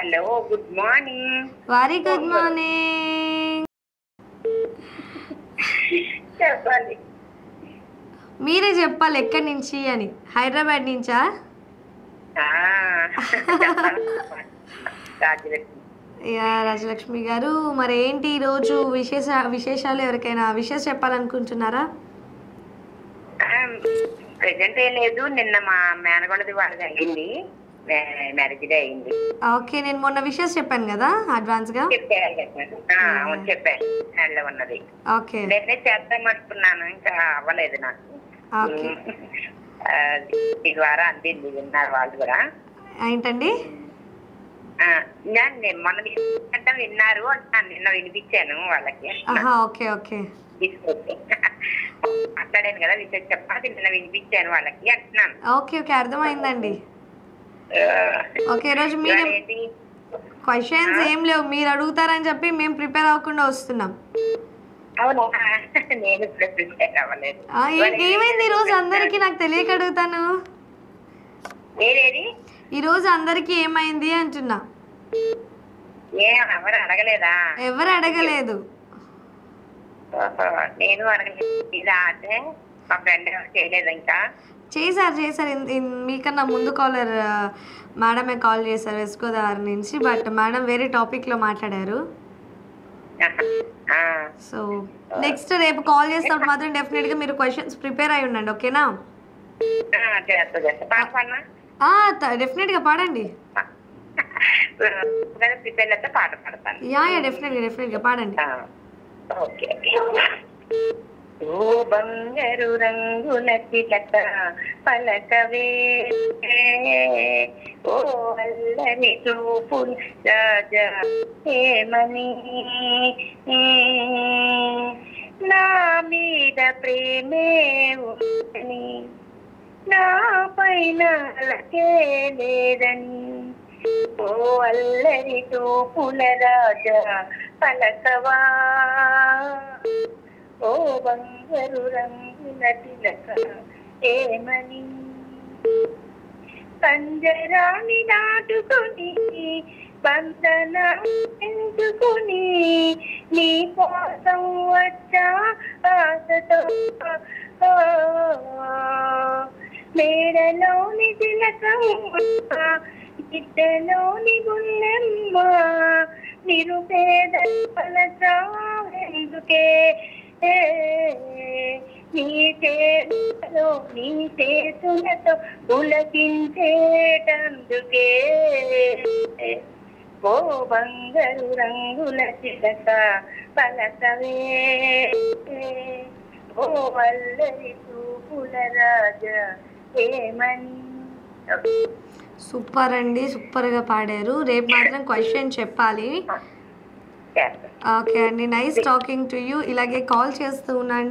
Hello good morning. Very good morning. చెప్పాలి, మీరే చెప్పాలి ఎక్కడి నుంచి అని. హైదరాబాద్ నుంచా? యా రాజలక్ష్మి గారు, మరి ఏంటి ఈరోజు విశేషాలు? ఎవరికైనా విషెస్ చెప్పాలనుకుంటున్నారా? ప్రెసెంట్ ఏం లేదు. నిన్న మా మేనగోడది వాళ్ళది అయ్యింది, మ్యారేజ్ డే అయింది. ఓకే, నేను మొన్న విషెస్ చెప్పాను కదా అడ్వాన్స్ గా. చెప్పాను ఉన్నది. ఓకే, నేనే చేద్దాం అనుకున్నాను, ఇంకా అవ్వలేదు నాకు. ఈ ద్వారా అందింది, విన్నారు వాళ్ళు కూడా. ఏంటండి? మొన్న విన్నారు అంటున్నాను, నిన్న వినిపించాను వాళ్ళకి. ఓకే ఓకే, మాట్లాడాను కదా విషయం చెప్పాలి, నిన్న వినిపించాను వాళ్ళకి అంటున్నాను. ఓకే ఓకే, అర్థమైందండి. ఓకే, ఈరోజు మీరు క్వశ్చన్స్ ఏం లేవు, మీరు అడుగుతారని చెప్పి మేము ప్రిపేర్ అవ్వకుండా వస్తున్నాం. అవునా? నేను ప్రిపేర్ అవ్వలేదు. ఏమైంది ఈరోజు అందరికి? నాకు తెలియక అడుగుతాను. ఈరోజు అందరికి ఏమైంది అంటున్నా. ఎవరు అడగలేదా? ఎవరు అడగలేదు. నేను అడగలేదు, మా ఫ్రెండ్ చేయలేదు. ఇంకా చేశారు. మీకన్నా ముందు కాలర్ మేడమే కాల్ చేశారు వెస్ట్ గోదావరి నుంచి. బట్ మేడం వేరే టాపిక్లో మాట్లాడారు. సో నెక్స్ట్ రేపు కాల్ చేసినప్పుడు మాత్రం డెఫినెట్గా మీరు క్వశ్చన్స్ ప్రిపేర్ అయి ఉండండి. ఓకేనా? డెఫినెట్గా పాడండి. పాట పాడతాను. డెఫినెట్గా పాడండి. ఓకే. ఓ బంగారు రంగుల చిలక పలకవే, ఓ అల్లని చూపు రాజా ఏమని, నా మీద ప్రేమే ఉందని, నా పైన అలకే లేదని, ఓ అల్లరి చూపుల రాజా పలకవా, ఓ బంగారు రంగుల తిలక ఏమని, పంజరాన్ని దాటుకొని బంధన ఎంచుకుని నీ కోసం వచ్చా ఆశతో, మేడలోని తిలకమ్మ గిడ్డలోని గుల్లెమ్మ, నిరుపేద పలచావెందుకే, నీ చేతులతో పులకించేటందుకే, ఓ బంగారు రంగుల చిలక పలకవే, ఓ అల్లరి చూపుల రాజా ఏమని. సూపర్ అండి, సూపర్గా పాడారు. రేపు మాత్రం క్వశ్చన్ చెప్పాలి. ఓకే అండి, నైస్ టాకింగ్ టు యూ. ఇలాగే కాల్ చేస్తూ ఉండండి.